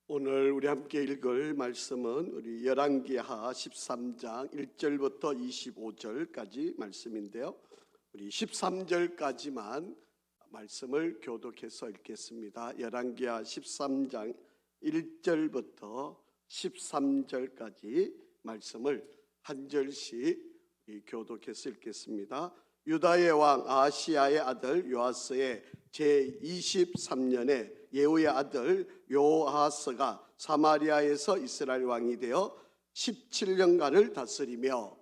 오늘 우리 함께 읽을 말씀은 우리 열왕기하 13장 1절부터 25절까지 말씀인데요. 우리 13절까지만 말씀을 교독해서 읽겠습니다. 열왕기하 13장 1절부터 13절까지 말씀을 한 절씩 교독해서 읽겠습니다. 유다의 왕 아하시야의 아들 요아스의 제23년에 예후의 아들 요아하스가 사마리아에서 이스라엘 왕이 되어 17년간을 다스리며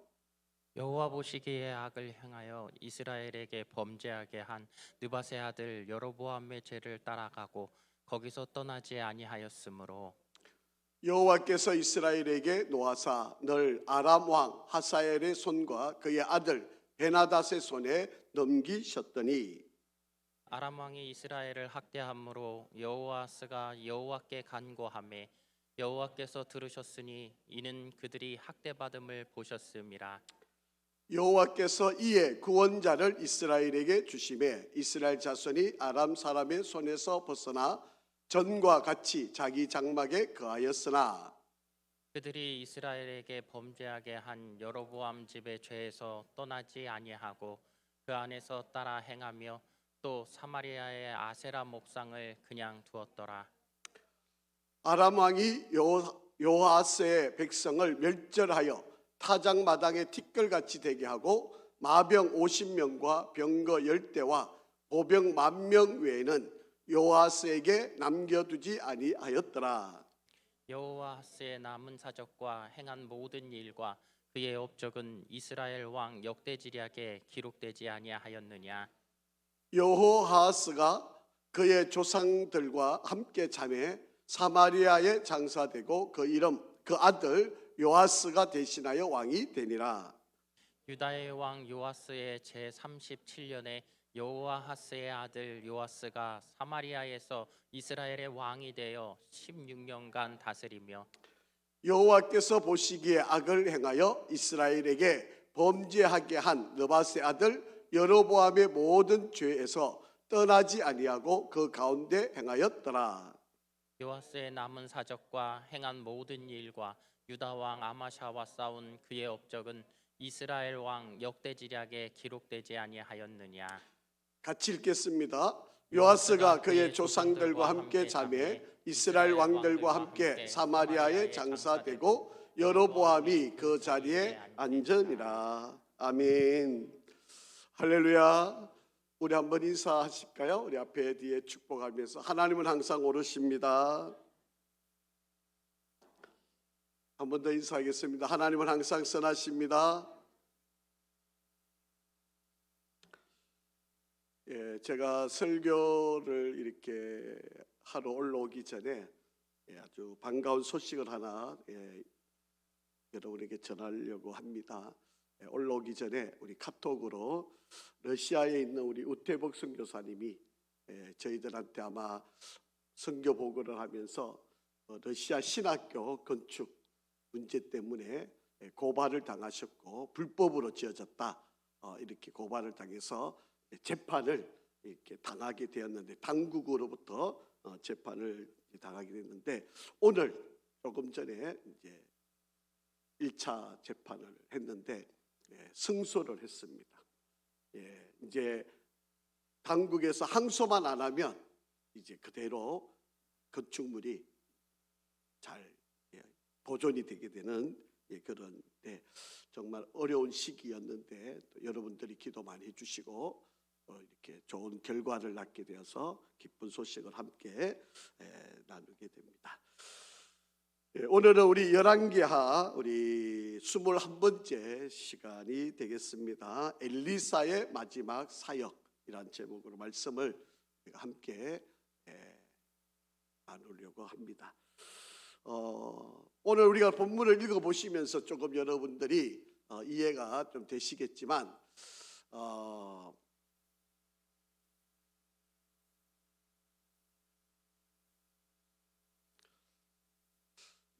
여호와 보시기에 악을 행하여 이스라엘에게 범죄하게 한 느밧의 아들 여로보암의 죄를 따라가고 거기서 떠나지 아니하였으므로 여호와께서 이스라엘에게 노하사 널 아람 왕 하사엘의 손과 그의 아들 베나닷의 손에 넘기셨더니 아람 왕이 이스라엘을 학대함으로 여호아스가 여호와께 간구하매 여호와께서 들으셨으니 이는 그들이 학대받음을 보셨음이라. 여호와께서 이에 구원자를 이스라엘에게 주심에 이스라엘 자손이 아람 사람의 손에서 벗어나 전과 같이 자기 장막에 거하였으나 그들이 이스라엘에게 범죄하게 한 여로보암 집의 죄에서 떠나지 아니하고 그 안에서 따라 행하며 또 사마리아의 아세라 목상을 그냥 두었더라. 아람 왕이 요아스의 백성을 멸절하여 타작마당에 티끌같이 되게 하고 마병 50명과 병거 10대와 보병 10,000명 외에는 요아스에게 남겨두지 아니하였더라. 여호와스의 남은 사적과 행한 모든 일과 그의 업적은 이스라엘 왕 역대지략에 기록되지 아니하였느냐. 여호아스가 그의 조상들과 함께 잠에 사마리아에 장사되고 그 아들 요아스가 대신하여 왕이 되니라. 유다의 왕 요아스의 제37년에 여호아하스의 아들 요아스가 사마리아에서 이스라엘의 왕이 되어 16년간 다스리며 여호와께서 보시기에 악을 행하여 이스라엘에게 범죄하게 한 느밧의 아들 여로보암의 모든 죄에서 떠나지 아니하고 그 가운데 행하였더라. 요아스의 남은 사적과 행한 모든 일과 유다 왕 아마샤와 싸운 그의 업적은 이스라엘 왕 역대지략에 기록되지 아니하였느냐. 같이 읽겠습니다. 요아스가 그의 조상들과 함께 잠에 이스라엘 왕들과 함께 사마리아에 장사되고 여로보암이 그 자리에 앉으니라. 아멘. 할렐루야. 우리 한번 인사하실까요? 우리 앞에 뒤에 축복하면서 하나님은 항상 오르십니다. 한 번 더 인사하겠습니다. 하나님은 항상 선하십니다. 제가 설교를 이렇게 하러 올라오기 전에 아주 반가운 소식을 하나 여러분에게 전하려고 합니다. 올라오기 전에 우리 카톡으로 러시아에 있는 우리 우태복 선교사님이 저희들한테 아마 선교 보고를 하면서 러시아 신학교 건축 문제 때문에 고발을 당하셨고 불법으로 지어졌다 이렇게 고발을 당해서 재판을 이렇게 당하게 되었는데 당국으로부터 재판을 당하게 됐는데 오늘 조금 전에 이제 1차 재판을 했는데 승소를 했습니다. 이제 당국에서 항소만 안 하면 이제 그대로 건축물이 잘 보존이 되게 되는 그런 정말 어려운 시기였는데 또 여러분들이 기도 많이 해주시고 이렇게 좋은 결과를 낳게 되어서 기쁜 소식을 함께 나누게 됩니다. 오늘은 우리 열왕기하 우리 21번째 시간이 되겠습니다. 엘리사의 마지막 사역이란 제목으로 말씀을 함께 나누려고 합니다. 오늘 우리가 본문을 읽어보시면서 조금 여러분들이 이해가 좀 되시겠지만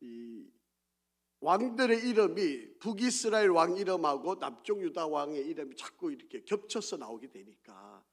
이 왕들의 이름이 북이스라엘 왕 이름하고 남쪽 유다 왕의 이름이 자꾸 이렇게 겹쳐서 나오게 되니까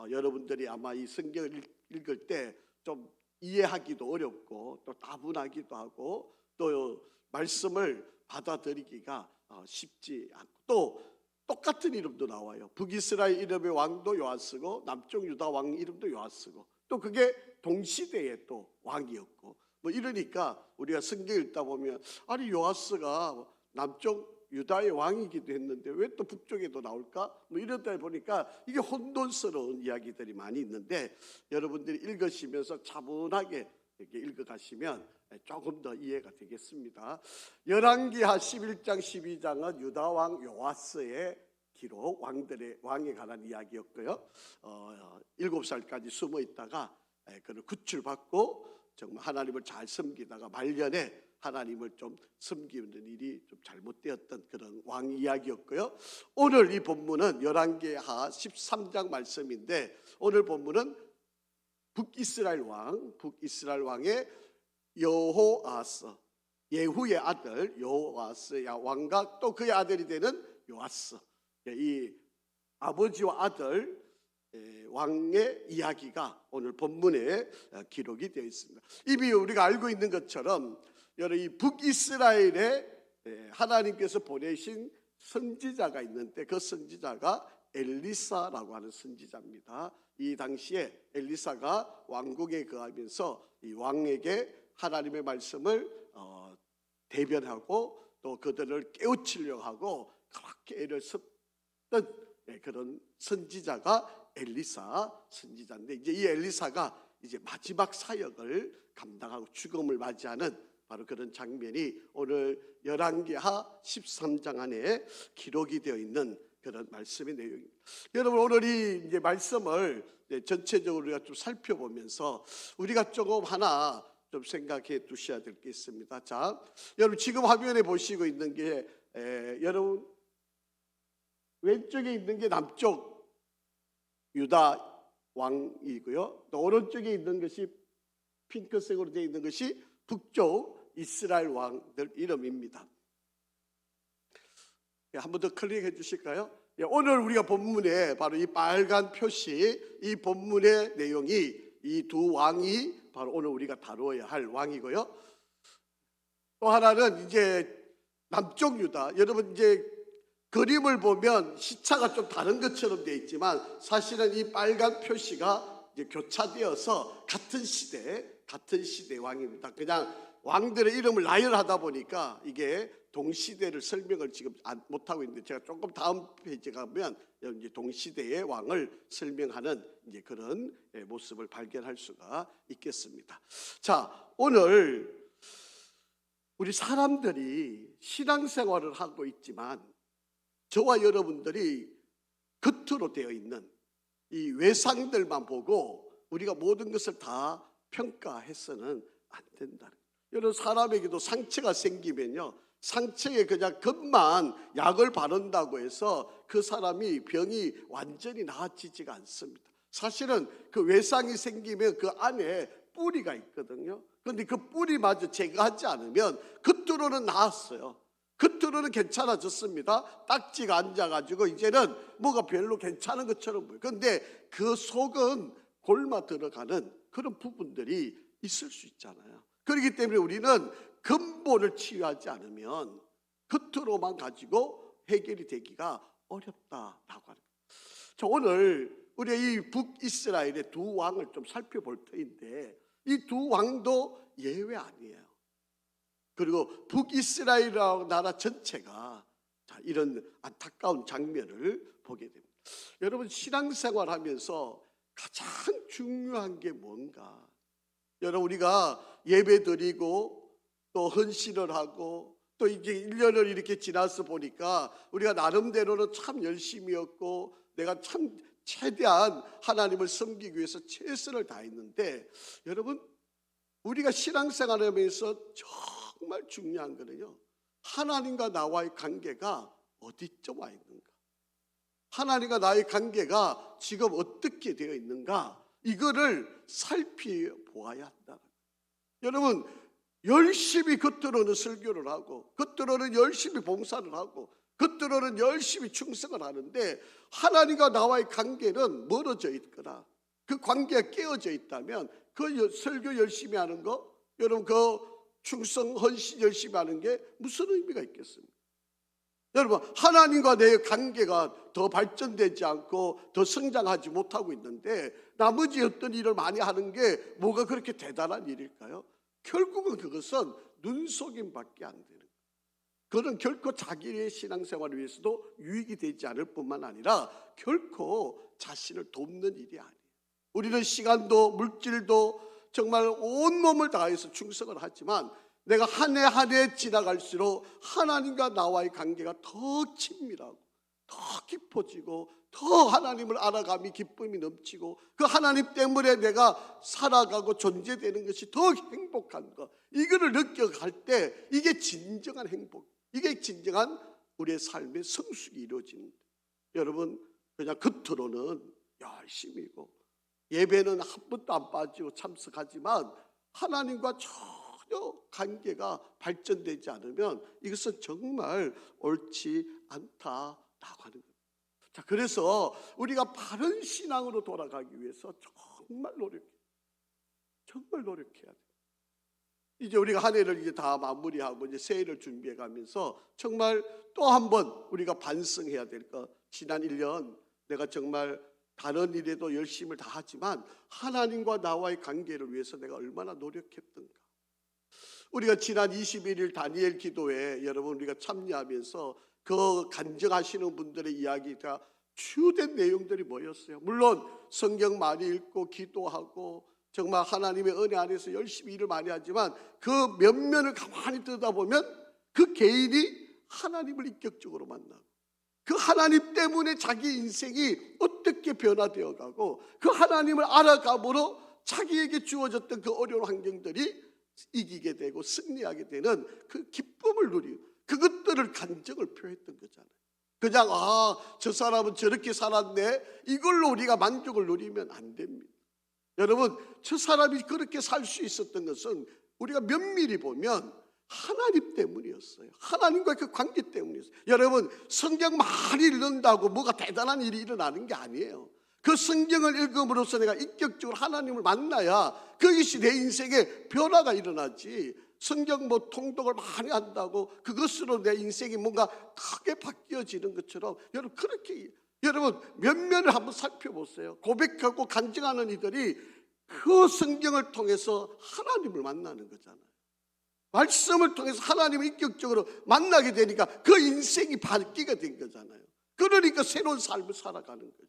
여러분들이 아마 이 성경을 읽을 때 좀 이해하기도 어렵고 또 다분하기도 하고 또 말씀을 받아들이기가 쉽지 않고 또 똑같은 이름도 나와요. 북이스라엘 이름의 왕도 요아스고 남쪽 유다 왕 이름도 요아스고 또 그게 동시대에 또 왕이었고 뭐 이러니까 우리가 성경 읽다 보면 아니 요아스가 남쪽 유다의 왕이기도 했는데 왜 또 북쪽에도 나올까? 뭐 이러다 보니까 이게 혼돈스러운 이야기들이 많이 있는데 여러분들이 읽으시면서 차분하게 이렇게 읽어가시면 조금 더 이해가 되겠습니다. 열왕기하 11장 12장은 유다 왕 요아스의 기록, 왕에 관한 이야기였고요. 7살까지 숨어 있다가 그를 구출받고 정말 하나님을 잘 섬기다가 말년에 하나님을 좀 섬기는 일이 좀 잘못되었던 그런 왕 이야기였고요. 오늘 이 본문은 열왕기하 13장 말씀인데 오늘 본문은 북이스라엘 왕의 여호아스, 예후의 아들 여호아스 왕과 또 그의 아들이 되는 요아스, 이 아버지와 아들 왕의 이야기가 오늘 본문에 기록이 되어 있습니다. 이미 우리가 알고 있는 것처럼 여러 이 북이스라엘에 하나님께서 보내신 선지자가 있는데 그 선지자가 엘리사라고 하는 선지자입니다. 이 당시에 엘리사가 왕궁에 거하면서 이 왕에게 하나님의 말씀을 대변하고 또 그들을 깨우치려고 하고 그렇게 애를 썼던 그런 선지자가 엘리사 선지자인데 이제 이 엘리사가 이제 마지막 사역을 감당하고 죽음을 맞이하는 바로 그런 장면이 오늘 열왕기하 13장 안에 기록이 되어 있는 그런 말씀의 내용입니다. 여러분 오늘 이 이제 말씀을 전체적으로 우리가 좀 살펴보면서 우리가 조금 하나 좀 생각해 두셔야 될 게 있습니다. 자, 여러분 지금 화면에 보시고 있는 게 여러분 왼쪽에 있는 게 남쪽 유다 왕이고요. 또 오른쪽에 있는 것이 핑크색으로 되어 있는 것이 북쪽 이스라엘 왕들 이름입니다. 한 번 더 클릭해 주실까요? 오늘 우리가 본문에 바로 이 빨간 표시 이 본문의 내용이 이 두 왕이 바로 오늘 우리가 다루어야 할 왕이고요. 또 하나는 이제 남쪽 유다. 여러분 이제 그림을 보면 시차가 좀 다른 것처럼 되어 있지만 사실은 이 빨간 표시가 이제 교차되어서 같은 시대 왕입니다. 그냥 왕들의 이름을 나열하다 보니까 이게 동시대를 설명을 지금 못하고 있는데 제가 조금 다음 페이지 가면 이제 동시대의 왕을 설명하는 이제 그런 모습을 발견할 수가 있겠습니다. 자, 오늘 우리 사람들이 신앙생활을 하고 있지만 저와 여러분들이 겉으로 되어 있는 이 외상들만 보고 우리가 모든 것을 다 평가해서는 안 된다는 거예요. 여러분 사람에게도 상처가 생기면요 상처에 그냥 겉만 약을 바른다고 해서 그 사람이 병이 완전히 나아지지가 않습니다. 사실은 그 외상이 생기면 그 안에 뿌리가 있거든요. 그런데 그 뿌리마저 제거하지 않으면 겉으로는 나았어요. 겉으로는 괜찮아졌습니다. 딱지가 앉아가지고 이제는 뭐가 별로 괜찮은 것처럼 보여요. 그런데 그 속은 골마 들어가는 그런 부분들이 있을 수 있잖아요. 그렇기 때문에 우리는 근본을 치유하지 않으면 겉으로만 가지고 해결이 되기가 어렵다라고 하는 거예요. 자, 오늘 우리가 이 북이스라엘의 두 왕을 좀 살펴볼 터인데 이 두 왕도 예외 아니에요. 그리고 북이스라엘이라는 나라 전체가 이런 안타까운 장면을 보게 됩니다. 여러분 신앙생활 하면서 가장 중요한 게 뭔가? 여러분 우리가 예배 드리고 또 헌신을 하고 또 이제 1년을 이렇게 지나서 보니까 우리가 나름대로는 참 열심이었고 내가 참 최대한 하나님을 섬기기 위해서 최선을 다했는데 여러분 우리가 신앙생활을 하면서 정말 중요한 거는요 하나님과 나와의 관계가 어디쯤 와 있는가, 하나님과 나의 관계가 지금 어떻게 되어 있는가 이거를 살펴보아야 한다. 여러분 열심히 겉으로는 설교를 하고 겉으로는 열심히 봉사를 하고 겉으로는 열심히 충성을 하는데 하나님과 나와의 관계는 멀어져 있거나 그 관계가 깨어져 있다면 그 설교 열심히 하는 거, 여러분 그 충성 헌신 열심히 하는 게 무슨 의미가 있겠습니까? 여러분, 하나님과 내 관계가 더 발전되지 않고 더 성장하지 못하고 있는데 나머지 어떤 일을 많이 하는 게 뭐가 그렇게 대단한 일일까요? 결국은 그것은 눈속임밖에 안 되는 거예요. 그건 결코 자기의 신앙생활을 위해서도 유익이 되지 않을 뿐만 아니라 결코 자신을 돕는 일이 아니에요. 우리는 시간도 물질도 정말 온몸을 다해서 충성을 하지만 내가 한 해 한 해 지나갈수록 하나님과 나와의 관계가 더 친밀하고 더 깊어지고 더 하나님을 알아감이 기쁨이 넘치고 그 하나님 때문에 내가 살아가고 존재되는 것이 더 행복한 것, 이거를 느껴갈 때 이게 진정한 행복, 이게 진정한 우리의 삶의 성숙이 이루어지는 거예요. 여러분, 그냥 겉으로는 열심히고 예배는 한 번도 안 빠지고 참석하지만 하나님과 전혀 관계가 발전되지 않으면 이것은 정말 옳지 않다라고 하는 거예요. 자, 그래서 우리가 바른 신앙으로 돌아가기 위해서 정말 노력해야 돼요. 이제 우리가 한 해를 이제 다 마무리하고 이제 새해를 준비해 가면서 정말 또 한 번 우리가 반성해야 될 것. 지난 1년 내가 정말 다른 일에도 열심을 다하지만 하나님과 나와의 관계를 위해서 내가 얼마나 노력했던가. 우리가 지난 21일 다니엘 기도회 여러분 우리가 참여하면서 그 간증하시는 분들의 이야기가 주된 내용들이 뭐였어요? 물론 성경 많이 읽고 기도하고 정말 하나님의 은혜 안에서 열심히 일을 많이 하지만 그 면면을 가만히 들여다보면 그 개인이 하나님을 인격적으로 만나고 그 하나님 때문에 자기 인생이 어떻게 변화되어 가고 그 하나님을 알아감으로 자기에게 주어졌던 그 어려운 환경들이 이기게 되고 승리하게 되는 그 기쁨을 누리고 그것들을 간증을 표했던 거잖아요. 그냥 저 사람은 저렇게 살았네 이걸로 우리가 만족을 누리면 안 됩니다. 여러분, 저 사람이 그렇게 살 수 있었던 것은 우리가 면밀히 보면 하나님 때문이었어요. 하나님과의 그 관계 때문이었어요. 여러분, 성경 많이 읽는다고 뭐가 대단한 일이 일어나는 게 아니에요. 그 성경을 읽음으로써 내가 인격적으로 하나님을 만나야 그것이 내 인생에 변화가 일어나지. 성경 통독을 많이 한다고 그것으로 내 인생이 뭔가 크게 바뀌어지는 것처럼 여러분 그렇게 여러분 면면을 한번 살펴보세요. 고백하고 간증하는 이들이 그 성경을 통해서 하나님을 만나는 거잖아요. 말씀을 통해서 하나님을 인격적으로 만나게 되니까 그 인생이 바뀌게 된 거잖아요. 그러니까 새로운 삶을 살아가는 거죠.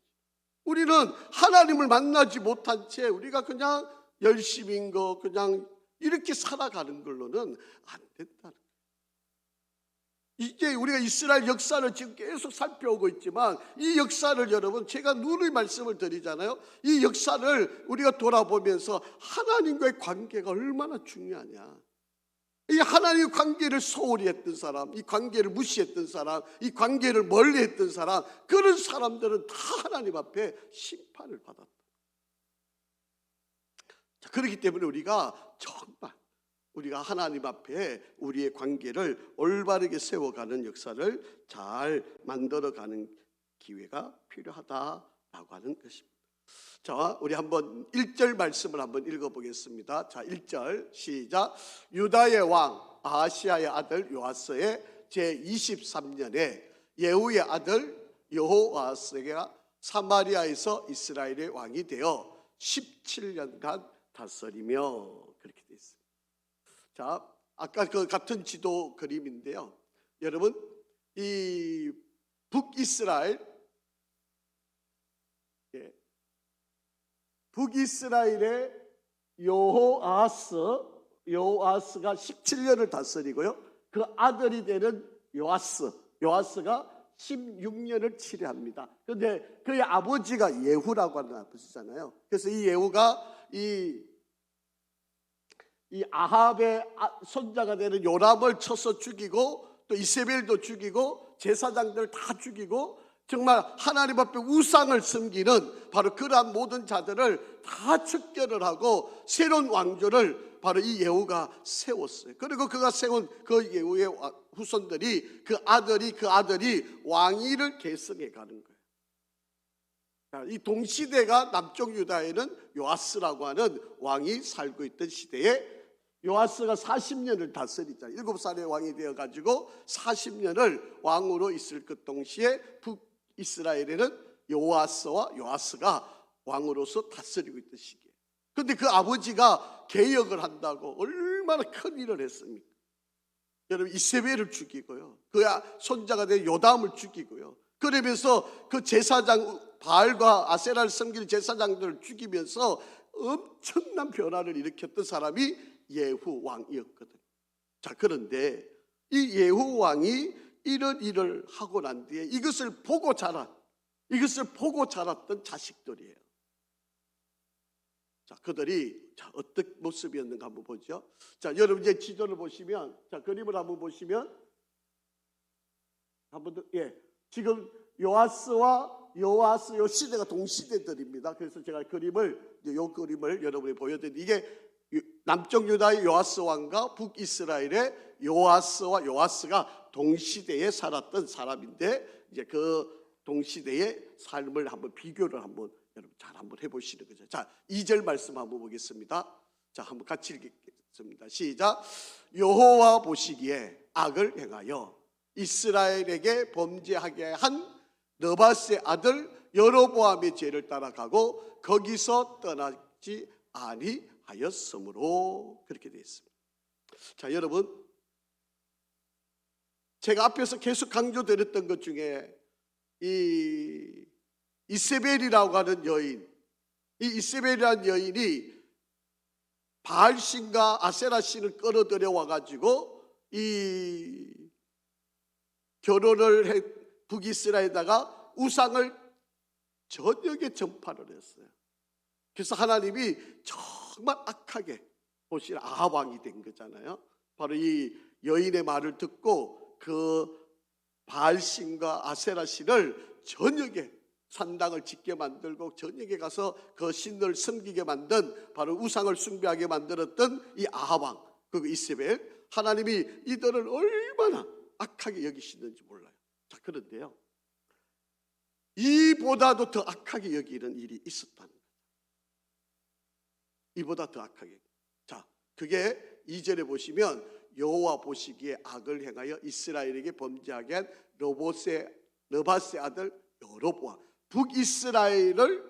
우리는 하나님을 만나지 못한 채 우리가 그냥 열심인 거 그냥 이렇게 살아가는 걸로는 안 된다는 거예요. 이제 우리가 이스라엘 역사를 지금 계속 살펴오고 있지만 이 역사를 여러분 제가 누누이 말씀을 드리잖아요. 이 역사를 우리가 돌아보면서 하나님과의 관계가 얼마나 중요하냐. 이 하나님의 관계를 소홀히 했던 사람, 이 관계를 무시했던 사람, 이 관계를 멀리했던 사람, 그런 사람들은 다 하나님 앞에 심판을 받았다. 자, 그렇기 때문에 우리가 정말 우리가 하나님 앞에 우리의 관계를 올바르게 세워가는 역사를 잘 만들어가는 기회가 필요하다라고 하는 것입니다. 자, 우리 한번 1절 말씀을 한번 읽어보겠습니다. 자, 1절 시작. 유다의 왕 아하시야의 아들 요아스의 제23년에 예후의 아들 여호아스가 사마리아에서 이스라엘의 왕이 되어 17년간 다스리며 그렇게 되어 있습니다. 자, 아까 그 같은 지도 그림인데요. 여러분, 이 북이스라엘의 여호아스가 17년을 다스리고요. 그 아들이 되는 요아스가 16년을 치료합니다. 그런데 그의 아버지가 예후라고 하는 아버지잖아요. 그래서 이 예후가 이 아합의 손자가 되는 요람을 쳐서 죽이고 또 이세벨도 죽이고 제사장들을 다 죽이고 정말 하나님 앞에 우상을 섬기는 바로 그러한 모든 자들을 다 척결을 하고 새로운 왕조를 바로 이 예후가 세웠어요. 그리고 그가 세운 그 예후의 후손들이 그 아들이 왕위를 계승해 가는 거예요. 자, 이 동시대가 남쪽 유다에는 요아스라고 하는 왕이 살고 있던 시대에 요아스가 40년을 다스리잖아요. 7살의 왕이 되어가지고 40년을 왕으로 있을 그 동시에 북이스라엘에는 요아스와 요아스가 왕으로서 다스리고 있던 시기예요. 그런데 그 아버지가 개혁을 한다고 얼마나 큰 일을 했습니까? 여러분, 이세벨을 죽이고요, 그 손자가 된 요담을 죽이고요, 그러면서 그 제사장 바알과 아세라를 섬기는 제사장들을 죽이면서 엄청난 변화를 일으켰던 사람이 예후 왕이었거든요. 자, 그런데 이 예후 왕이 이런 일을 하고 난 뒤에 이것을 보고 자랐던 자식들이에요. 자, 그들이 어떤 모습이었는가 한번 보죠. 자, 여러분 이제 지도를 보시면, 자, 그림을 한번 보시면, 한번 더, 예, 지금 요아스와 요아스 요 시대가 동시대들입니다. 그래서 제가 요 그림을 여러분이 보여드리는데, 이게 남쪽 유다의 요아스 왕과 북이스라엘의 요아스와 요아스가 동시대에 살았던 사람인데, 이제 그 동시대의 삶을 한번 비교를 한번 여러분 잘 한번 해보시는 거죠. 자, 2절 말씀 한번 보겠습니다. 자, 한번 같이 읽겠습니다. 시작. 여호와 보시기에 악을 행하여 이스라엘에게 범죄하게 한 느밧의 아들 여로보암의 죄를 따라가고 거기서 떠나지 아니하였으므로, 그렇게 되어 있습니다. 자, 여러분, 제가 앞에서 계속 강조드렸던 것 중에 이 이세벨이라고 하는 여인, 이 이세벨이라는 여인이 바알신과 아세라신을 끌어들여 와가지고 이 결혼을 해 북이스라엘에다가 우상을 전역에 전파를 했어요. 그래서 하나님이 정말 악하게 보시는 아합 왕이 된 거잖아요. 바로 이 여인의 말을 듣고 그 바알신과 아세라신을 전역에 산당을 짓게 만들고 전역에 가서 그 신을 섬기게 만든, 바로 우상을 숭배하게 만들었던 이 아합 왕, 그 이세벨, 하나님이 이들을 얼마나 악하게 여기시는지 몰라요. 자, 그런데요, 이보다도 더 악하게 여기는 일이 있었다는 거예요. 이보다 더 악하게. 자, 그게 2절에 보시면 여호와 보시기에 악을 행하여 이스라엘에게 범죄하게 한 느밧의 아들 여로보암, 북이스라엘을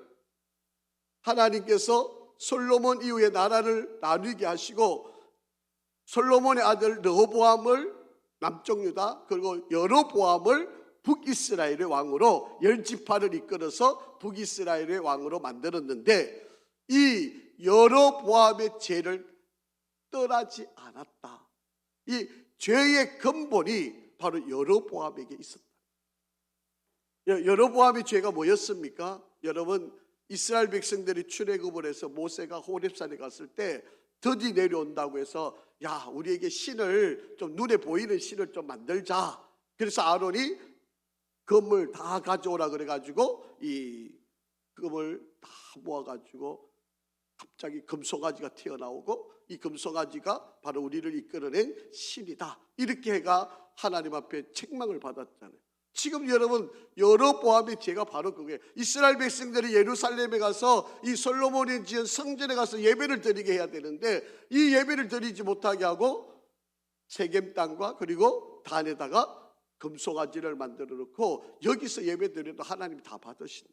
하나님께서 솔로몬 이후에 나라를 나누게 하시고 솔로몬의 아들 르호보암을 남쪽 유다, 그리고 여로보암을 북이스라엘의 왕으로 10지파를 이끌어서 북이스라엘의 왕으로 만들었는데, 이 여로보암의 죄를 떠나지 않았다. 이 죄의 근본이 바로 여로보암에게 있었다. 여로보암의 죄가 뭐였습니까? 여러분, 이스라엘 백성들이 출애굽을 해서 모세가 호렙산에 갔을 때 드디 내려온다고 해서, 야, 우리에게 신을 좀, 눈에 보이는 신을 좀 만들자. 그래서 아론이 금을 다 가져오라 그래가지고 이 금을 다 모아가지고 갑자기 금송아지가 튀어나오고, 이 금송아지가 바로 우리를 이끌어낸 신이다, 이렇게 해가 하나님 앞에 책망을 받았잖아요. 지금 여러분, 여로보암의 죄가 바로 그거예요. 이스라엘 백성들이 예루살렘에 가서 이 솔로몬이 지은 성전에 가서 예배를 드리게 해야 되는데, 이 예배를 드리지 못하게 하고 세겜 땅과 그리고 단에다가 금송아지를 만들어 놓고 여기서 예배 드려도 하나님이 다 받으신다,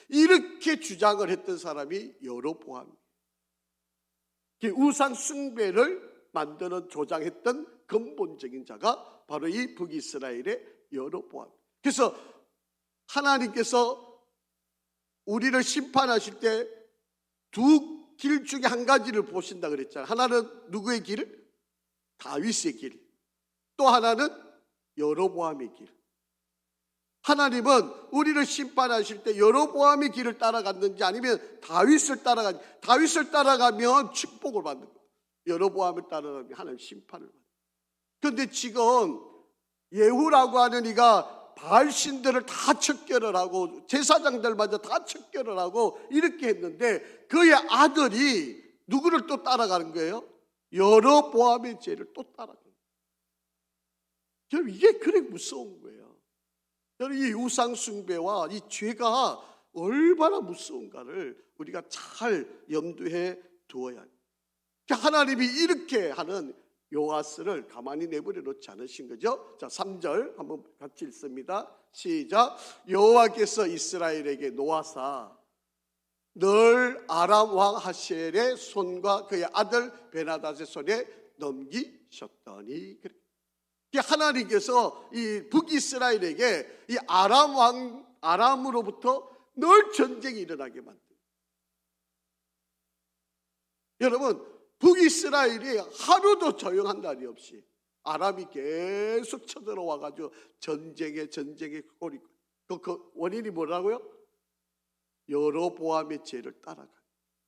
이렇게 주장을 했던 사람이 여로보암이에요. 우상 숭배를 만드는, 조장했던 근본적인 자가 바로 이 북이스라엘의 여로보암. 그래서 하나님께서 우리를 심판하실 때 두 길 중에 한 가지를 보신다 그랬잖아요. 하나는 누구의 길? 다윗의 길. 또 하나는 여로보암의 길. 하나님은 우리를 심판하실 때 여로보암의 길을 따라갔는지 아니면 다윗을 따라가면 축복을 받는 거예요. 여로보암을 따라가면 하나님 심판을 받는 거예요. 그런데 지금 예후라고 하는 이가 바알 신들을 다 척결을 하고 제사장들마저 다 척결을 하고 이렇게 했는데, 그의 아들이 누구를 또 따라가는 거예요? 여로보암의 죄를 또 따라가는 거예요. 여러분, 이게 그래 무서운 거예요. 여러분, 이 우상 숭배와 이 죄가 얼마나 무서운가를 우리가 잘 염두에 두어야 해요. 하나님이 이렇게 하는 요아스를 가만히 내버려 놓지 않으신 거죠. 자, 3절 한번 같이 읽습니다. 시작. 여호와께서 이스라엘에게 노하사 늘 아람 왕 하시엘의 손과 그의 아들 베나닷의 손에 넘기셨더니. 하나님께서 이 북이스라엘에게 이 아람으로부터 늘 전쟁이 일어나게 만듭니다. 여러분, 북이스라엘이 하루도 조용한 날이 없이 아람이 계속 쳐들어와가지고 전쟁에 꼬리. 그 원인이 뭐라고요? 여로보암의 죄를 따라가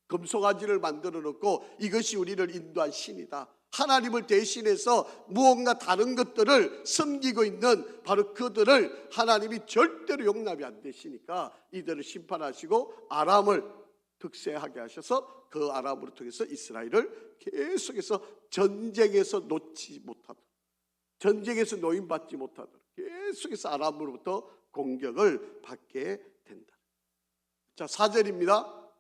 금송아지를 만들어 놓고 이것이 우리를 인도한 신이다, 하나님을 대신해서 무언가 다른 것들을 섬기고 있는 바로 그들을 하나님이 절대로 용납이 안 되시니까 이들을 심판하시고 아람을 득세하게 하셔서 그 아람으로 통해서 이스라엘을 계속해서 전쟁에서 놓지 못하도록, 전쟁에서 노임받지 못하도록 계속해서 아람으로부터 공격을 받게 된다. 자, 4절입니다.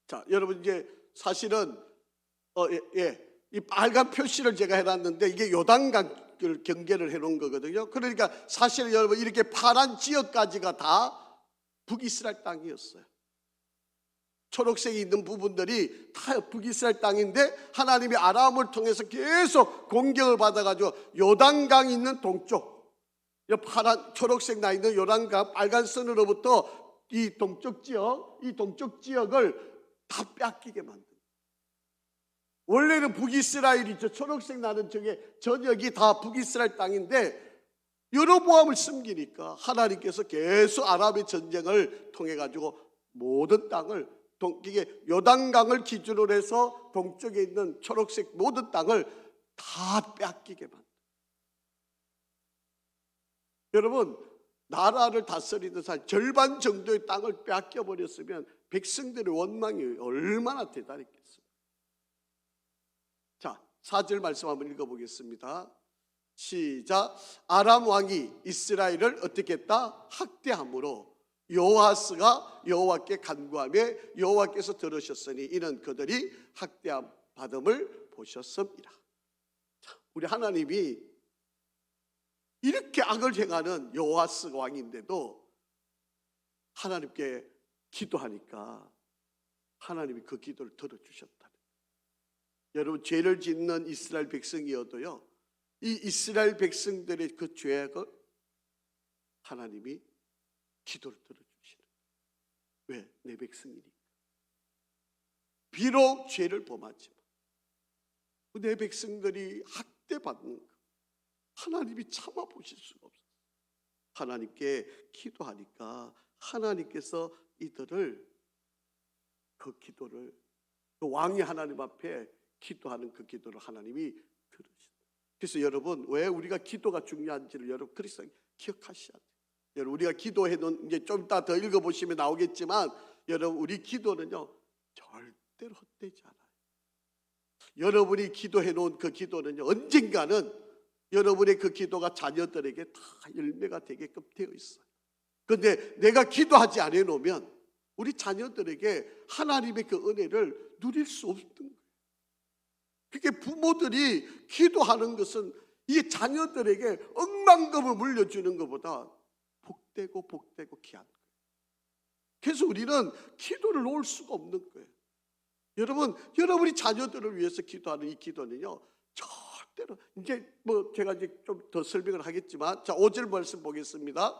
자, 여러분 이제 사실은 이 빨간 표시를 제가 해놨는데 이게 요단강을 경계를 해놓은 거거든요. 그러니까 사실 여러분 이렇게 파란 지역까지가 다 북이스라엘 땅이었어요. 초록색이 있는 부분들이 다 북이스라엘 땅인데 하나님이 아람을 통해서 계속 공격을 받아가지고 요단강이 있는 동쪽, 파란 초록색 나 있는 요단강 빨간 선으로부터 이 동쪽 지역을 다 뺏기게 만듭니다. 원래는 북이스라엘이 저 초록색 나는 전역이 다 북이스라엘 땅인데 여로보암을 섬기니까 하나님께서 계속 아람의 전쟁을 통해 가지고 모든 땅을, 이게 요단강을 기준으로 해서 동쪽에 있는 초록색 모든 땅을 다 뺏기게 만듭니다. 여러분, 나라를 다스리던 사람 절반 정도의 땅을 뺏겨 버렸으면 백성들의 원망이 얼마나 대단했겠어요. 자, 4절 말씀 한번 읽어보겠습니다. 시작. 아람 왕이 이스라엘을 어떻게 했다? 학대함으로 여호아스가 여호와께 간구하며 여호와께서 들으셨으니 이는 그들이 학대함 받음을 보셨습니다. 자, 우리 하나님이 이렇게 악을 행하는 여호아스 왕인데도 하나님께 기도하니까 하나님이 그 기도를 들어주셨다. 여러분, 죄를 짓는 이스라엘 백성이어도요, 이 이스라엘 백성들의 그 죄악을 하나님이 기도를 들어주시는. 왜? 내 백성이니까. 비록 죄를 범하지만 내 백성들이 학대받는 것 하나님이 참아보실 수가 없어요. 하나님께 기도하니까 하나님께서 이들을 그 기도를, 그 왕이 하나님 앞에 기도하는 그 기도를 하나님이 들으신다. 그래서 여러분, 왜 우리가 기도가 중요한지를 여러분 그리스도 기억하셔야 돼요. 여러분, 우리가 기도해 놓은, 이제 좀 이따 더 읽어보시면 나오겠지만 여러분, 우리 기도는요 절대로 헛되지 않아요. 여러분이 기도해 놓은 그 기도는요 언젠가는 여러분의 그 기도가 자녀들에게 다 열매가 되게끔 되어 있어요. 그런데 내가 기도하지 않아 놓으면 우리 자녀들에게 하나님의 그 은혜를 누릴 수 없는 거예요. 그게 부모들이 기도하는 것은 이 자녀들에게 억만금을 물려주는 것보다 복되고 귀한 거예요. 그래서 우리는 기도를 놓을 수가 없는 거예요. 여러분, 여러분이 자녀들을 위해서 기도하는 이 기도는요 절대로, 이제 뭐 제가 이제 좀 더 설명을 하겠지만, 자, 5절 말씀 보겠습니다.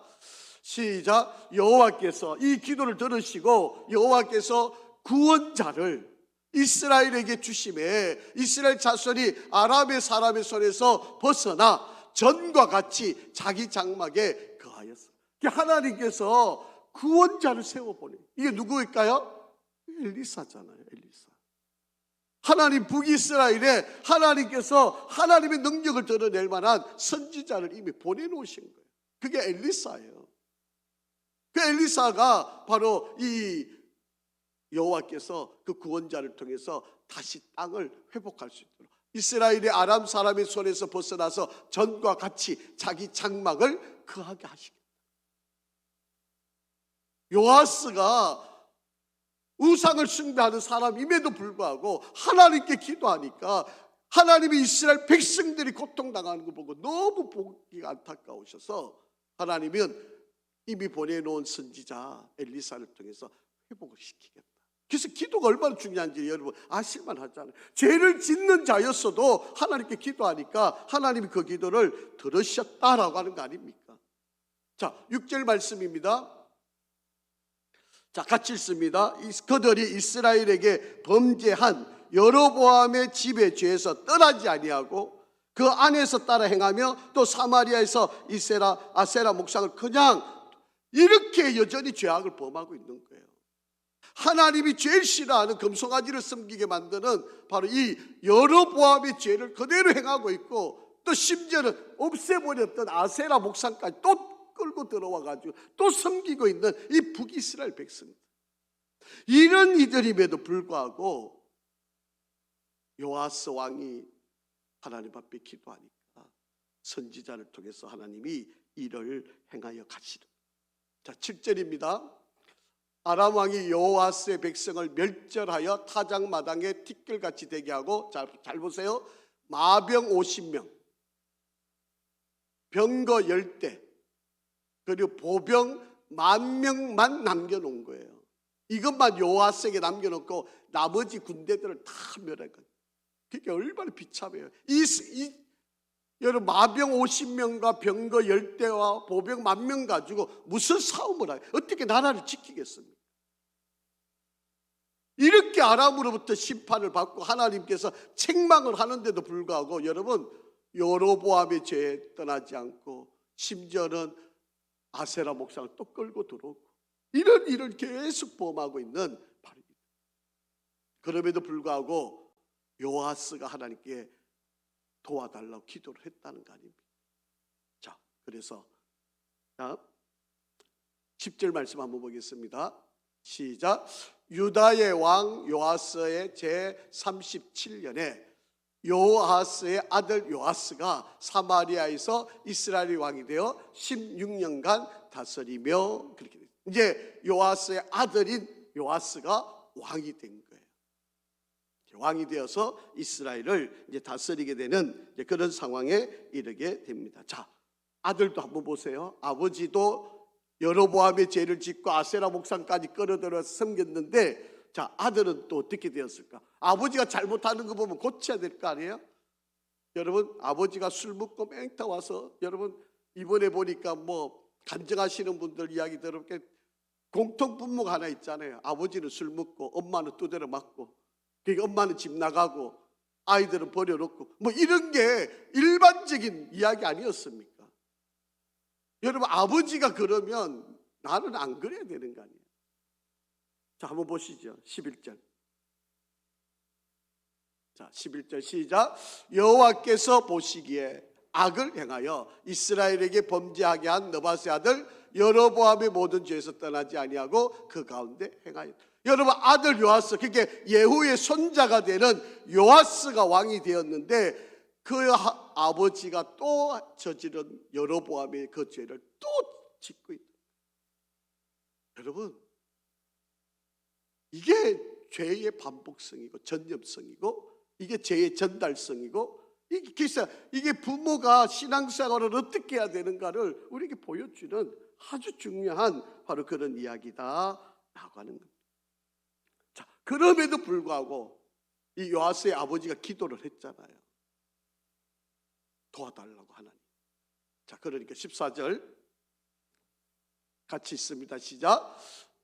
시작. 여호와께서 이 기도를 들으시고 여호와께서 구원자를 이스라엘에게 주심에 이스라엘 자손이 아람의 사람의 손에서 벗어나 전과 같이 자기 장막에 거하였어. 하나님께서 구원자를 세워보내. 이게 누구일까요? 엘리사잖아요. 엘리사. 하나님 북이스라엘에 하나님께서 하나님의 능력을 드러낼 만한 선지자를 이미 보내놓으신 거예요. 그게 엘리사예요. 그 엘리사가 바로 이 여호와께서 그 구원자를 통해서 다시 땅을 회복할 수 있도록 이스라엘의 아람 사람의 손에서 벗어나서 전과 같이 자기 장막을 거하게 하시겠다. 요아스가 우상을 숭배하는 사람임에도 불구하고 하나님께 기도하니까 하나님이 이스라엘 백성들이 고통당하는 거 보고 너무 보기가 안타까우셔서 하나님은 이미 보내놓은 선지자 엘리사를 통해서 회복을 시키겠다. 그래서 기도가 얼마나 중요한지 여러분 아실만 하잖아요. 죄를 짓는 자였어도 하나님께 기도하니까 하나님이 그 기도를 들으셨다라고 하는 거 아닙니까? 자, 6절 말씀입니다. 자, 같이 읽습니다. 그들이 이스라엘에게 범죄한 여로보암의 집의 죄에서 떠나지 아니하고 그 안에서 따라 행하며 또 사마리아에서 아세라 목상을 그냥 이렇게 여전히 죄악을 범하고 있는 거예요. 하나님이 제일 싫어하는 금송아지를 섬기게 만드는 바로 이 여로보암의 죄를 그대로 행하고 있고 또 심지어는 없애버렸던 아세라 목상까지 또 끌고 들어와 가지고 또 섬기고 있는 이 북이스라엘 백성들. 이런 이들임에도 불구하고 요아스 왕이 하나님 앞에 기도하니까 선지자를 통해서 하나님이 이를 행하여 가시라. 자, 7절입니다. 아람 왕이 요아스의 백성을 멸절하여 타작마당에 티끌같이 되게 하고, 잘 보세요. 마병 50명, 병거 10대, 그리고 보병 10,000명만 남겨놓은 거예요. 이것만 요아스에게 남겨놓고 나머지 군대들을 다 멸한 거예요. 그게 얼마나 비참해요. 여러분, 마병 50명과 병거 10대와 보병 10,000명 가지고 무슨 싸움을 해요? 어떻게 나라를 지키겠습니까? 이렇게 아람으로부터 심판을 받고 하나님께서 책망을 하는데도 불구하고 여러분, 여로보암의 죄에 떠나지 않고 심지어는 아세라 목상을 또 끌고 들어오고 이런 일을 계속 범하고 있는 바로 이들. 그럼에도 불구하고 요아스가 하나님께 도와달라고 기도를 했다는 거 아닙니까? 자, 그래서 10절 말씀 한번 보겠습니다. 시작. 유다의 왕 요아스의 제37년에 요아스의 아들 요아스가 사마리아에서 이스라엘 왕이 되어 16년간 다스리며 그렇게 됐어요. 이제 요아스의 아들인 요아스가 왕이 된 거예요. 왕이 되어서 이스라엘을 이제 다스리게 되는 이제 그런 상황에 이르게 됩니다. 자, 아들도 한번 보세요. 아버지도 여로보암의 죄를 짓고 아세라 목상까지 끌어들여 섬겼는데, 자, 아들은 또 어떻게 되었을까? 아버지가 잘못하는 거 보면 고쳐야 될 거 아니에요? 여러분, 아버지가 술 먹고 맹타 와서, 여러분 이번에 보니까 뭐 간증하시는 분들 이야기 들어보니까 공통 분모가 하나 있잖아요. 아버지는 술 먹고 엄마는 두드려 맞고, 그러니까 엄마는 집 나가고 아이들은 버려놓고, 뭐 이런 게 일반적인 이야기 아니었습니까? 여러분, 아버지가 그러면 나는 안 그래야 되는 거 아니에요? 자, 한번 보시죠. 11절. 자, 11절 시작. 여호와께서 보시기에 악을 행하여 이스라엘에게 범죄하게 한 느바스의 아들 여로보암의 모든 죄에서 떠나지 아니하고 그 가운데 행하여. 여러분, 아들 요아스, 그게 예후의 손자가 되는 요아스가 왕이 되었는데 그 아버지가 또 저지른 여로보암의 그 죄를 또 짓고 있다. 여러분, 이게 죄의 반복성이고 전염성이고 이게 죄의 전달성이고 이게 부모가 신앙생활을 어떻게 해야 되는가를 우리에게 보여주는 아주 중요한 바로 그런 이야기다라고 하는 겁니다. 자, 그럼에도 불구하고 이 요아스의 아버지가 기도를 했잖아요. 도와달라고 하나님. 자, 그러니까 14절 같이 있습니다. 시작.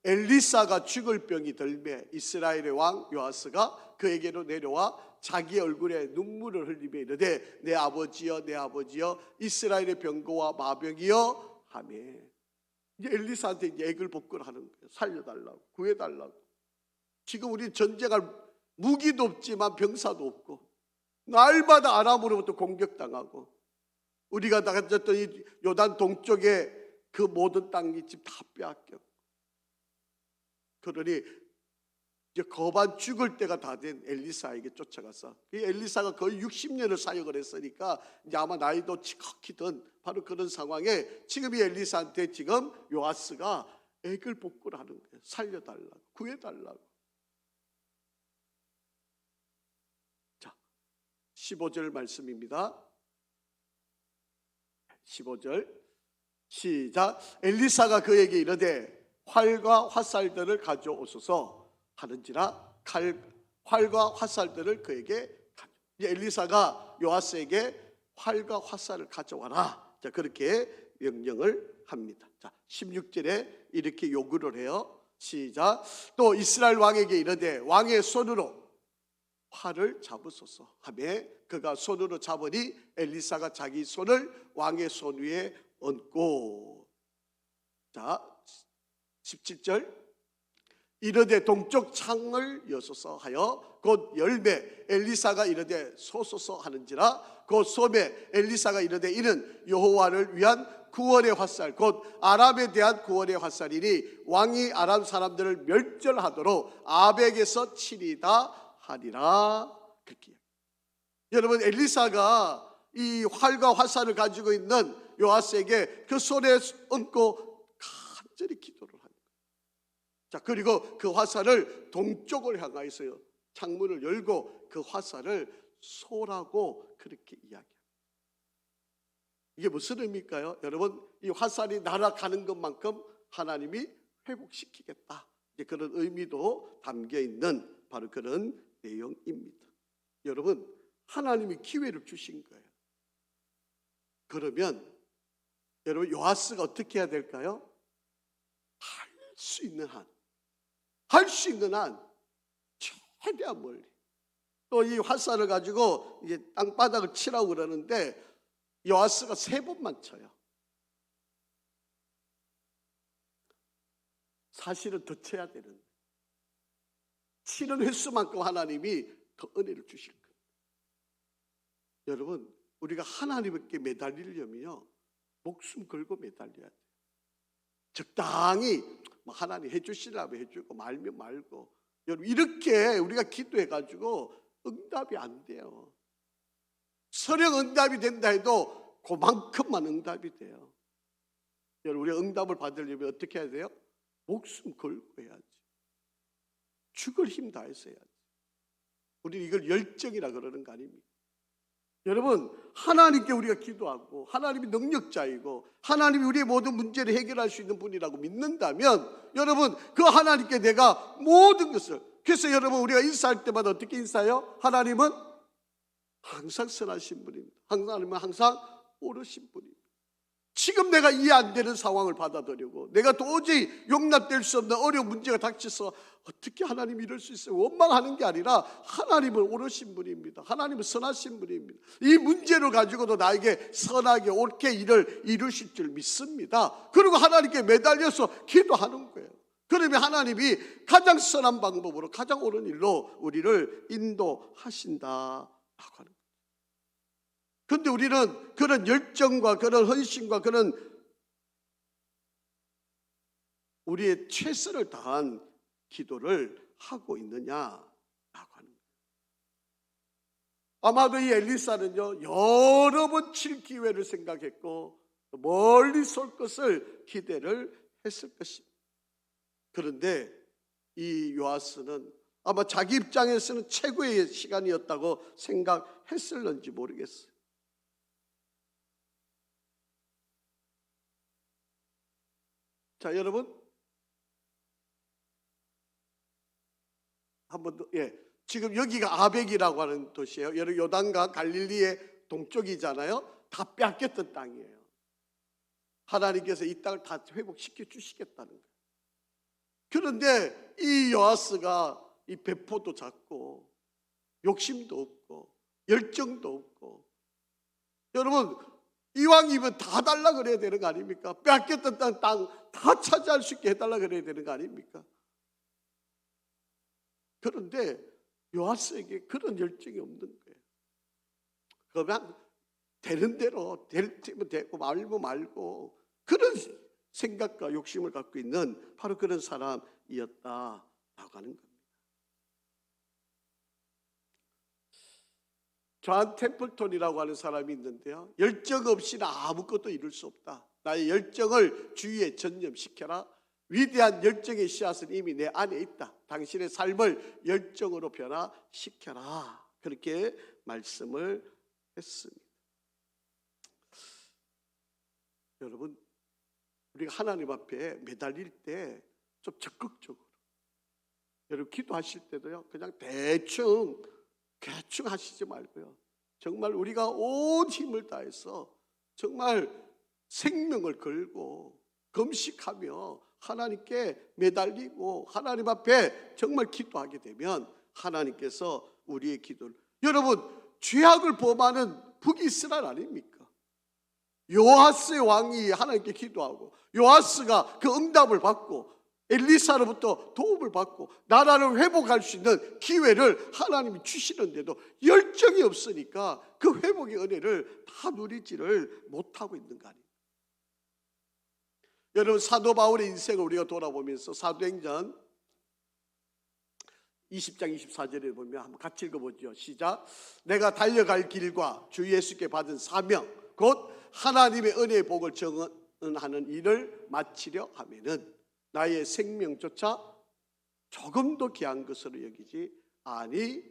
엘리사가 죽을 병이 들매 이스라엘의 왕 요아스가 그에게로 내려와 자기 얼굴에 눈물을 흘리며 이르되 내 아버지여 내 아버지여 이스라엘의 병거와 마병이여 하며, 이제 엘리사한테 이제 애걸복걸 하는 거예요. 살려달라고, 구해달라고. 지금 우리 전쟁할 무기도 없지만 병사도 없고 날마다 아람으로부터 공격당하고 우리가 나갔던 이 요단 동쪽에 그 모든 땅이 지금 다 빼앗겼고, 그러니 이제 거반 죽을 때가 다 된 엘리사에게 쫓아가서, 이 엘리사가 거의 60년을 사역을 했으니까 이제 아마 나이도 지극히 든 바로 그런 상황에 지금 이 엘리사한테 지금 요아스가 애걸 복구를 하는 거예요. 살려달라고, 구해달라고. 자, 15절 말씀입니다. 15절 시작. 엘리사가 그에게 이르되 활과 화살들을 가져오소서 하는지라 활과 화살들을 그에게 엘리사가 요아스에게 활과 화살을 가져와라. 자, 그렇게 명령을 합니다. 자, 16절에 이렇게 요구를 해요. 시작. 또 이스라엘 왕에게 이르되 왕의 손으로 활을 잡으소서 하매 그가 손으로 잡으니 엘리사가 자기 손을 왕의 손 위에 얹고. 자, 17절 이르되 동쪽 창을 여소서 하여 곧 열매 엘리사가 이르되 소소서 하는지라 곧 소매 엘리사가 이르되 이는 여호와를 위한 구원의 화살 곧 아람에 대한 구원의 화살이니 왕이 아람 사람들을 멸절하도록 아벡에서 치리다 하리라. 그렇게 여러분, 엘리사가 이 활과 화살을 가지고 있는 요아스에게 그 손에 얹고 간절히 기도를 합니다. 자, 그리고 그 화살을 동쪽을 향하여서 창문을 열고 그 화살을 쏘라고 그렇게 이야기합니다. 이게 무슨 의미일까요? 여러분, 이 화살이 날아가는 것만큼 하나님이 회복시키겠다, 이제 그런 의미도 담겨 있는 바로 그런 내용입니다. 여러분, 하나님이 기회를 주신 거예요. 그러면 여러분, 요아스가 어떻게 해야 될까요? 할 수 있는 한, 최대한 멀리. 또 이 화살을 가지고 이제 땅바닥을 치라고 그러는데 요아스가 3번만 쳐요. 사실은 더 쳐야 되는데 치는 횟수만큼 하나님이 더 은혜를 주실 거예요. 여러분, 우리가 하나님께 매달리려면요, 목숨 걸고 매달려야 돼요. 적당히 하나님 해주시려면 해주고 말면 말고. 여러분, 이렇게 우리가 기도해가지고 응답이 안 돼요. 설령 응답이 된다 해도 그만큼만 응답이 돼요. 여러분, 우리가 응답을 받으려면 어떻게 해야 돼요? 목숨 걸고 해야지. 죽을 힘 다해서 해야지. 우리는 이걸 열정이라 그러는 거 아닙니까? 여러분, 하나님께 우리가 기도하고 하나님이 능력자이고 하나님이 우리의 모든 문제를 해결할 수 있는 분이라고 믿는다면 여러분, 그 하나님께 내가 모든 것을, 그래서 여러분, 우리가 인사할 때마다 어떻게 인사해요? 하나님은 항상 선하신 분입니다. 하나님은 항상 옳으신 분입니다. 지금 내가 이해 안 되는 상황을 받아들이고 내가 도저히 용납될 수 없는 어려운 문제가 닥쳐서 어떻게 하나님이 이럴 수 있어요? 원망하는 게 아니라 하나님은 옳으신 분입니다. 하나님은 선하신 분입니다. 이 문제를 가지고도 나에게 선하게 옳게 일을 이루실 줄 믿습니다. 그리고 하나님께 매달려서 기도하는 거예요. 그러면 하나님이 가장 선한 방법으로 가장 옳은 일로 우리를 인도하신다라고 하는 거예요. 그런데 우리는 그런 열정과 그런 헌신과 그런 우리의 최선을 다한 기도를 하고 있느냐라고 하는 거예요. 아마도 이 엘리사는요, 여러 번 칠 기회를 생각했고 멀리 쏠 것을 기대를 했을 것입니다. 그런데 이 요아스는 아마 자기 입장에서는 최고의 시간이었다고 생각했을런지 모르겠어요. 자, 여러분, 한 번 더, 지금 여기가 아벡이라고 하는 도시예요. 여러분, 요단과 갈릴리의 동쪽이잖아요. 다 뺏겼던 땅이에요. 하나님께서 이 땅을 다 회복시켜 주시겠다는 거예요. 그런데 이 요아스가 이 배포도 작고 욕심도 없고 열정도 없고, 여러분, 이왕이면 다 달라 그래야 되는 거 아닙니까? 뺏겼던 땅 다 차지할 수 있게 해달라 그래야 되는 거 아닙니까? 그런데 요아스에게 그런 열정이 없는 거예요. 그냥 되는 대로 될 때면 되고 말고 말고 그런 생각과 욕심을 갖고 있는 바로 그런 사람이었다라고 하는 겁니다. 존 템플턴이라고 하는 사람이 있는데요, 열정 없이는 아무것도 이룰 수 없다. 나의 열정을 주위에 전념시켜라. 위대한 열정의 씨앗은 이미 내 안에 있다. 당신의 삶을 열정으로 변화시켜라. 그렇게 말씀을 했습니다. 여러분, 우리가 하나님 앞에 매달릴 때 좀 적극적으로, 여러분 기도하실 때도요, 그냥 대충 하시지 말고요, 정말 우리가 온 힘을 다해서 정말 생명을 걸고 금식하며 하나님께 매달리고 하나님 앞에 정말 기도하게 되면 하나님께서 우리의 기도를, 여러분 죄악을 범하는 북이스라엘 아닙니까? 요아스의 왕이 하나님께 기도하고 요아스가 그 응답을 받고 엘리사로부터 도움을 받고 나라를 회복할 수 있는 기회를 하나님이 주시는데도 열정이 없으니까 그 회복의 은혜를 다 누리지를 못하고 있는 거 아닙니까? 여러분, 사도 바울의 인생을 우리가 돌아보면서 사도행전 20장 24절에 보면 한번 같이 읽어보죠. 시작. 내가 달려갈 길과 주 예수께 받은 사명 곧 하나님의 은혜의 복을 증언하는 일을 마치려 하면은 나의 생명조차 조금도 귀한 것으로 여기지 아니.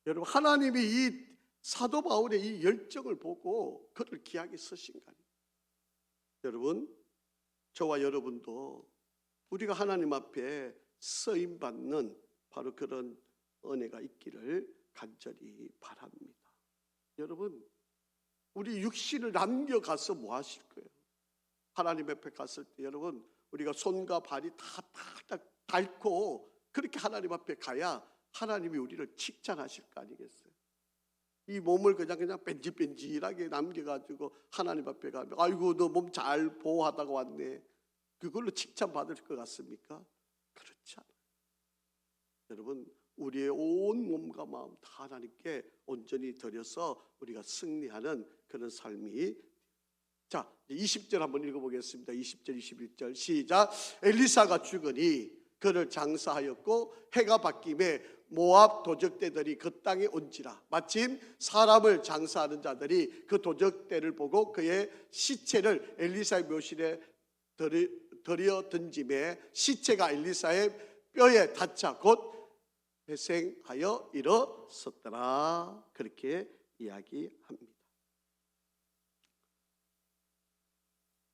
여러분, 하나님이 이 사도 바울의 이 열정을 보고 그를 귀하게 쓰신 거 아니에요. 여러분, 저와 여러분도 우리가 하나님 앞에 쓰임 받는 바로 그런 은혜가 있기를 간절히 바랍니다. 여러분, 우리 육신을 남겨가서 뭐 하실 거예요? 하나님 앞에 갔을 때 여러분, 우리가 손과 발이 다 닳고 그렇게 하나님 앞에 가야 하나님이 우리를 칭찬하실 거 아니겠어요? 이 몸을 그냥 뺀질뺀질하게 남겨가지고 하나님 앞에 가면 아이고 너 몸 잘 보호하다가 왔네, 그걸로 칭찬받을 것 같습니까? 그렇지 않아요. 여러분, 우리의 온 몸과 마음 다 하나님께 온전히 드려서 우리가 승리하는 그런 삶이. 자, 20절 한번 읽어보겠습니다. 20절 21절 시작. 엘리사가 죽으니 그를 장사하였고 해가 바뀜에 모압 도적대들이 그 땅에 온지라. 마침 사람을 장사하는 자들이 그 도적대를 보고 그의 시체를 엘리사의 묘실에 들여 던짐에 시체가 엘리사의 뼈에 닿자 곧 회생하여 일어섰더라. 그렇게 이야기합니다.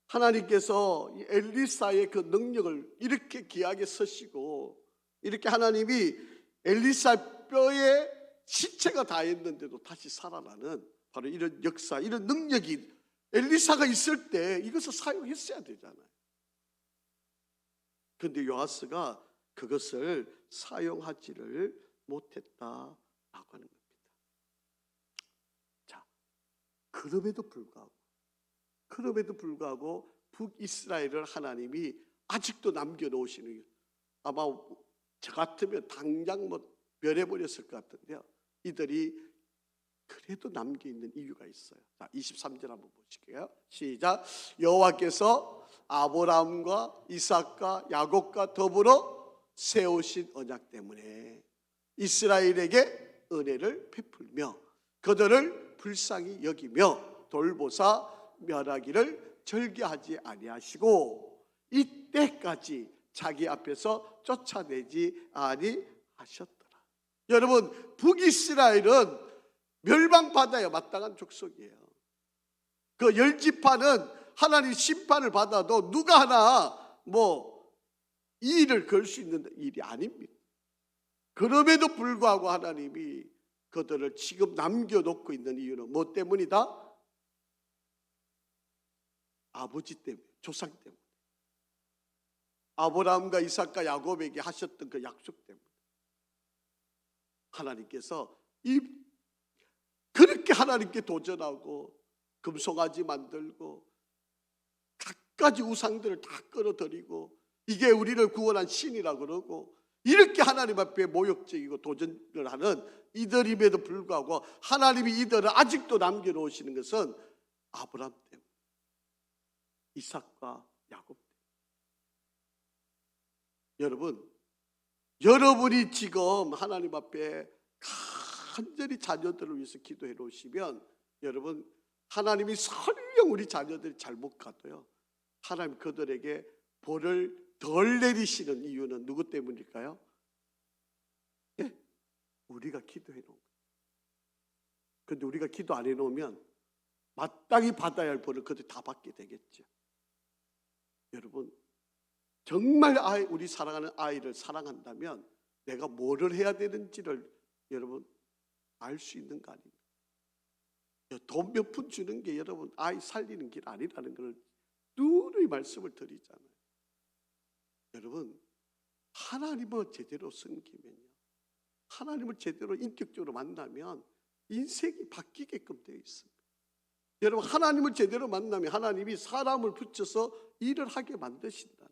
하나님께서 엘리사의 그 능력을 이렇게 귀하게 쓰시고, 이렇게 하나님이 엘리사 뼈에 시체가 다 있는데도 다시 살아나는 바로 이런 역사, 이런 능력이 엘리사가 있을 때 이것을 사용했어야 되잖아요. 그런데 요아스가 그것을 사용하지를 못했다라고 하는 겁니다. 자, 그럼에도 불구하고 북이스라엘을 하나님이 아직도 남겨놓으시는, 아마 저 같으면 당장 멸해버렸을 것 같은데요, 이들이 그래도 남겨있는 이유가 있어요. 자, 23절 한번 보실게요. 시작. 여호와께서 아브라함과 이삭과 야곱과 더불어 세우신 언약 때문에 이스라엘에게 은혜를 베풀며 그들을 불쌍히 여기며 돌보사 멸하기를 절개하지 아니하시고 이때까지 자기 앞에서 쫓아내지 아니하셨더라. 여러분, 북이스라엘은 멸망받아야 마땅한 족속이에요. 그 열 지파는 하나님 심판을 받아도 누가 하나 이의를 걸 수 있는 일이 아닙니다. 그럼에도 불구하고 하나님이 그들을 지금 남겨놓고 있는 이유는 뭐 때문이다? 아버지 때문에, 조상 때문에, 아브라함과 이삭과 야곱에게 하셨던 그 약속 때문에 하나님께서 그렇게 하나님께 도전하고 금송아지 만들고 갖가지 우상들을 다 끌어들이고 이게 우리를 구원한 신이라고 그러고 이렇게 하나님 앞에 모욕적이고 도전을 하는 이들임에도 불구하고 하나님이 이들을 아직도 남겨놓으시는 것은 아브라함 때문에, 이삭과 야곱 때문에. 여러분이 지금 하나님 앞에 간절히 자녀들을 위해서 기도해 놓으시면 여러분, 하나님이 설령 우리 자녀들이 잘못 가도요, 하나님 그들에게 벌을 덜 내리시는 이유는 누구 때문일까요? 예? 우리가 기도해 놓은 거예요. 그런데 우리가 기도 안 해놓으면 마땅히 받아야 할 벌을 그들 다 받게 되겠죠. 여러분, 정말 우리 사랑하는 아이를 사랑한다면 내가 뭐를 해야 되는지를 여러분 알 수 있는 거 아닙니까? 돈 몇 푼 주는 게 여러분 아이 살리는 길 아니라는 걸 누누이 말씀을 드리잖아요. 여러분, 하나님을 제대로 섬기면요, 하나님을 제대로 인격적으로 만나면 인생이 바뀌게끔 되어 있습니다. 여러분, 하나님을 제대로 만나면 하나님이 사람을 붙여서 일을 하게 만드신다.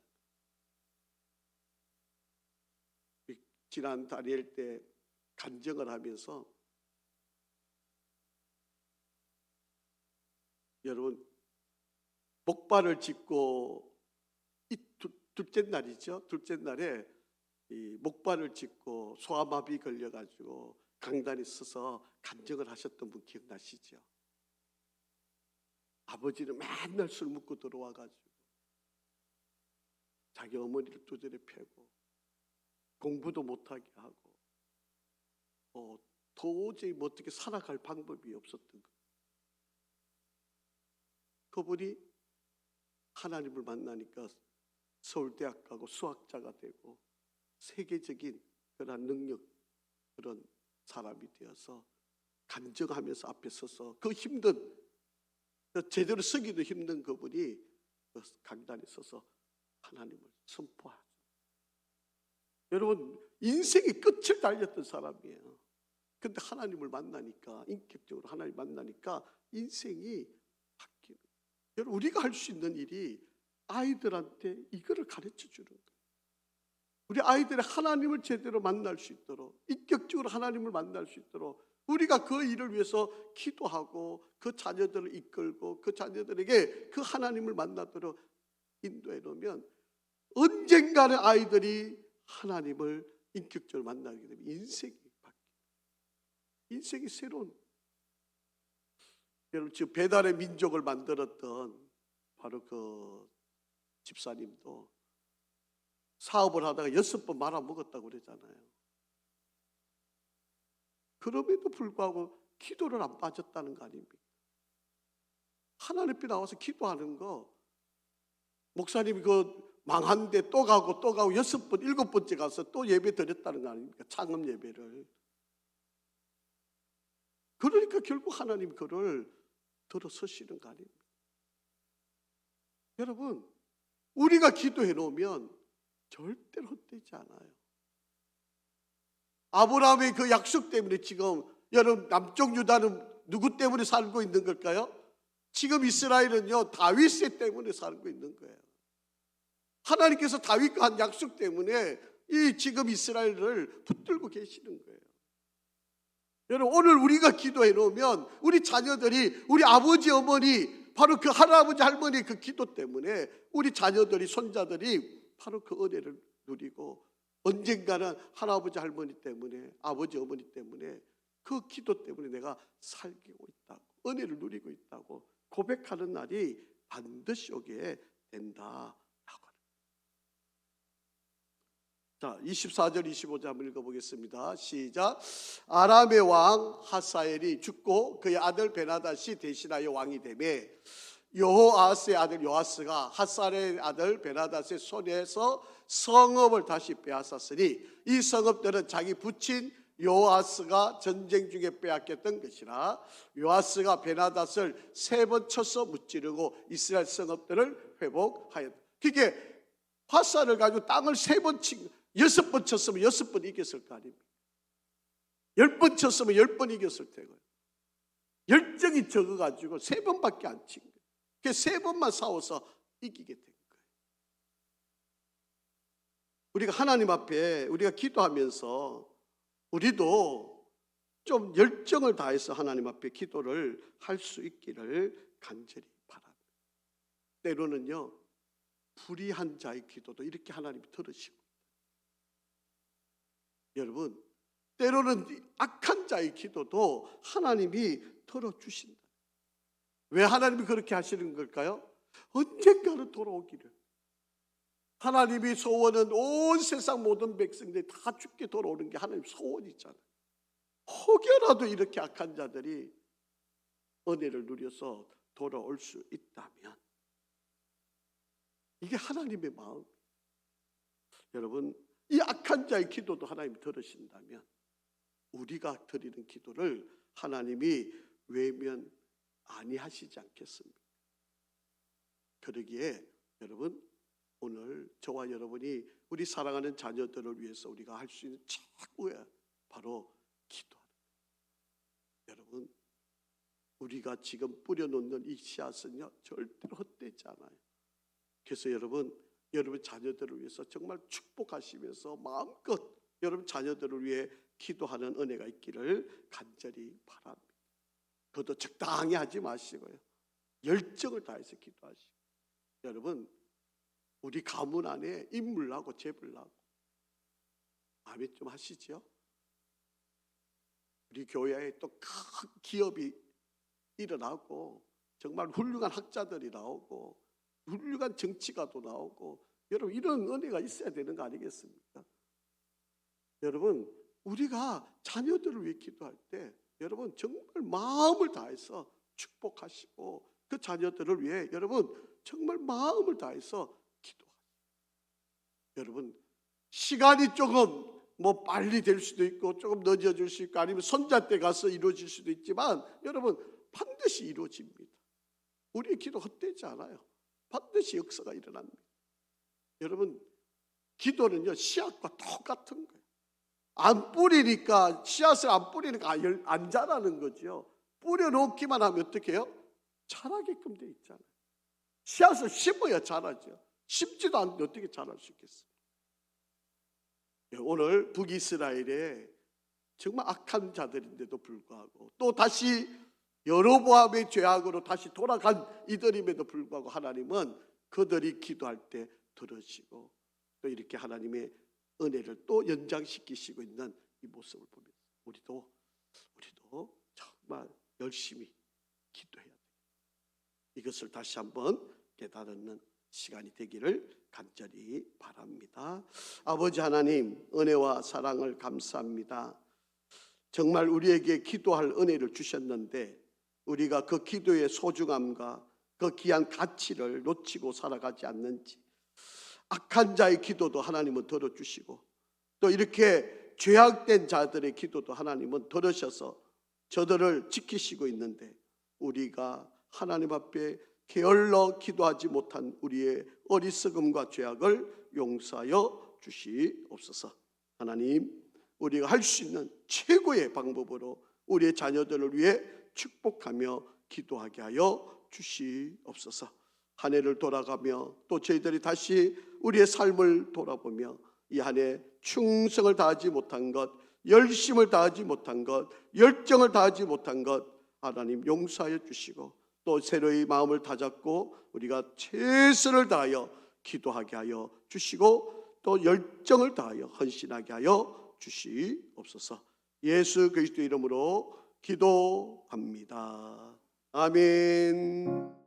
지난 다니엘 때 간증을 하면서 여러분, 목발을 짚고 이 둘째 날이죠. 둘째 날에 이 목발을 짚고 소아마비 걸려가지고 강단에 서서 간증을 하셨던 분 기억나시죠? 아버지는 맨날 술 먹고 들어와가지고 자기 어머니를 두드려 패고 공부도 못하게 하고 도저히 어떻게 살아갈 방법이 없었던 거예요. 그분이 하나님을 만나니까 서울대학 가고 수학자가 되고 세계적인 그런 능력, 그런 사람이 되어서 간증하면서 앞에 서서 그 힘든, 제대로 서기도 힘든 그분이 그 강단에 서서 하나님을 선포하죠. 여러분, 인생의 끝을 달렸던 사람이에요. 근데 하나님을 만나니까, 인격적으로 하나님 만나니까 인생이 바뀌는 거예요. 여러분, 우리가 할 수 있는 일이 아이들한테 이거를 가르쳐 주는 거예요. 우리 아이들이 하나님을 제대로 만날 수 있도록, 인격적으로 하나님을 만날 수 있도록 우리가 그 일을 위해서 기도하고 그 자녀들을 이끌고 그 자녀들에게 그 하나님을 만나도록 인도해 놓으면 언젠가는 아이들이 하나님을 인격적으로 만나게 되면 인생이 바뀌어요. 인생이 새로운. 여러분, 지금 배달의 민족을 만들었던 바로 그 집사님도 사업을 하다가 6번 말아먹었다고 그러잖아요. 그럼에도 불구하고 기도를 안 빠졌다는 거 아닙니까? 하나님 앞에 나와서 기도하는 거, 목사님이 그 망한데 또 가고 6번, 7번째 가서 또 예배 드렸다는 거 아닙니까? 창업 예배를. 그러니까 결국 하나님 그를 들어서시는 거 아닙니까? 여러분, 우리가 기도해 놓으면 절대로 헛되지 않아요. 아브라함의 그 약속 때문에 지금 여러분 남쪽 유다는 누구 때문에 살고 있는 걸까요? 지금 이스라엘은요, 다윗 때문에 살고 있는 거예요. 하나님께서 다윗과 한 약속 때문에 이 지금 이스라엘을 붙들고 계시는 거예요. 여러분, 오늘 우리가 기도해 놓으면 우리 자녀들이, 우리 아버지 어머니, 바로 그 할아버지 할머니 그 기도 때문에 우리 자녀들이, 손자들이 바로 그 은혜를 누리고 언젠가는 할아버지 할머니 때문에, 아버지 어머니 때문에, 그 기도 때문에 내가 살고 있다고, 은혜를 누리고 있다고 고백하는 날이 반드시 오게 된다. 자, 24절 25절 한번 읽어보겠습니다. 시작. 아람의 왕 하사엘이 죽고 그의 아들 베나닷이 대신하여 왕이 되매 여호아스의 아들 요아스가 하사엘의 아들 베나닷의 손에서 성읍을 다시 빼앗았으니 이 성읍들은 자기 부친 요아스가 전쟁 중에 빼앗겼던 것이라. 요아스가 베나닷을 3번 쳐서 무찌르고 이스라엘 성읍들을 회복하였다. 그게 화살을 가지고 땅을 3번 친, 6번 쳤으면 6번 이겼을 거 아닙니까? 10번 쳤으면 10번 이겼을 테고요. 열정이 적어가지고 3번밖에 안 친 거예요. 그래서 3번만 싸워서 이기게 된 거예요. 우리가 하나님 앞에 우리가 기도하면서 우리도 좀 열정을 다해서 하나님 앞에 기도를 할 수 있기를 간절히 바랍니다. 때로는요, 불의한 자의 기도도 이렇게 하나님이 들으시고, 여러분, 때로는 악한 자의 기도도 하나님이 들어주신다. 왜 하나님이 그렇게 하시는 걸까요? 언젠가는 돌아오기를. 하나님이 소원은 온 세상 모든 백성들이 다 죽게 돌아오는 게 하나님 소원이잖아요. 혹여라도 이렇게 악한 자들이 은혜를 누려서 돌아올 수 있다면, 이게 하나님의 마음. 여러분, 이 악한 자의 기도도 하나님 들으신다면 우리가 드리는 기도를 하나님이 외면 아니하시지 않겠습니까? 그러기에 여러분, 오늘 저와 여러분이 우리 사랑하는 자녀들을 위해서 우리가 할 수 있는 최고의 바로 기도하는 거예요. 여러분, 우리가 지금 뿌려놓는 이 씨앗은요 절대로 헛되지 않아요. 그래서 여러분 자녀들을 위해서 정말 축복하시면서 마음껏 여러분 자녀들을 위해 기도하는 은혜가 있기를 간절히 바랍니다. 그것도 적당히 하지 마시고요, 열정을 다해서 기도하시고. 여러분, 우리 가문 안에 인물나고 재불나고 아멘 좀 하시죠? 우리 교회에 또 큰 기업이 일어나고 정말 훌륭한 학자들이 나오고 훌륭한 정치가도 나오고, 여러분 이런 은혜가 있어야 되는 거 아니겠습니까? 여러분, 우리가 자녀들을 위해 기도할 때 여러분 정말 마음을 다해서 축복하시고 그 자녀들을 위해 여러분 정말 마음을 다해서 기도하시고. 여러분, 시간이 조금 빨리 될 수도 있고 조금 늦어질 수 있고 아니면 손자 때 가서 이루어질 수도 있지만 여러분 반드시 이루어집니다. 우리의 기도 헛되지 않아요. 반드시 역사가 일어납니다. 여러분, 기도는요 씨앗과 똑같은 거예요. 안 뿌리니까, 씨앗을 안 뿌리니까 안 자라는 거죠. 뿌려놓기만 하면 어떻게 해요? 자라게끔 돼 있잖아요. 씨앗을 심어야 자라죠. 심지도 않는데 어떻게 자랄 수 있겠어요? 오늘 북이스라엘에 정말 악한 자들인데도 불구하고 또 다시 여로보암의 죄악으로 다시 돌아간 이들임에도 불구하고 하나님은 그들이 기도할 때 들으시고 또 이렇게 하나님의 은혜를 또 연장시키시고 있는 이 모습을 보면서 우리도 정말 열심히 기도해야 돼요. 이것을 다시 한번 깨달는 시간이 되기를 간절히 바랍니다. 아버지 하나님, 은혜와 사랑을 감사합니다. 정말 우리에게 기도할 은혜를 주셨는데 우리가 그 기도의 소중함과 그 귀한 가치를 놓치고 살아가지 않는지, 악한 자의 기도도 하나님은 들어주시고 또 이렇게 죄악된 자들의 기도도 하나님은 들으셔서 저들을 지키시고 있는데, 우리가 하나님 앞에 게을러 기도하지 못한 우리의 어리석음과 죄악을 용서하여 주시옵소서. 하나님, 우리가 할 수 있는 최고의 방법으로 우리의 자녀들을 위해 축복하며 기도하게 하여 주시옵소서. 한 해를 돌아가며 또 저희들이 다시 우리의 삶을 돌아보며 이 한 해 충성을 다하지 못한 것, 열심을 다하지 못한 것, 열정을 다하지 못한 것 하나님 용서하여 주시고 또 새로이 마음을 다잡고 우리가 최선을 다하여 기도하게 하여 주시고 또 열정을 다하여 헌신하게 하여 주시옵소서. 예수 그리스도 이름으로 기도합니다. 아멘.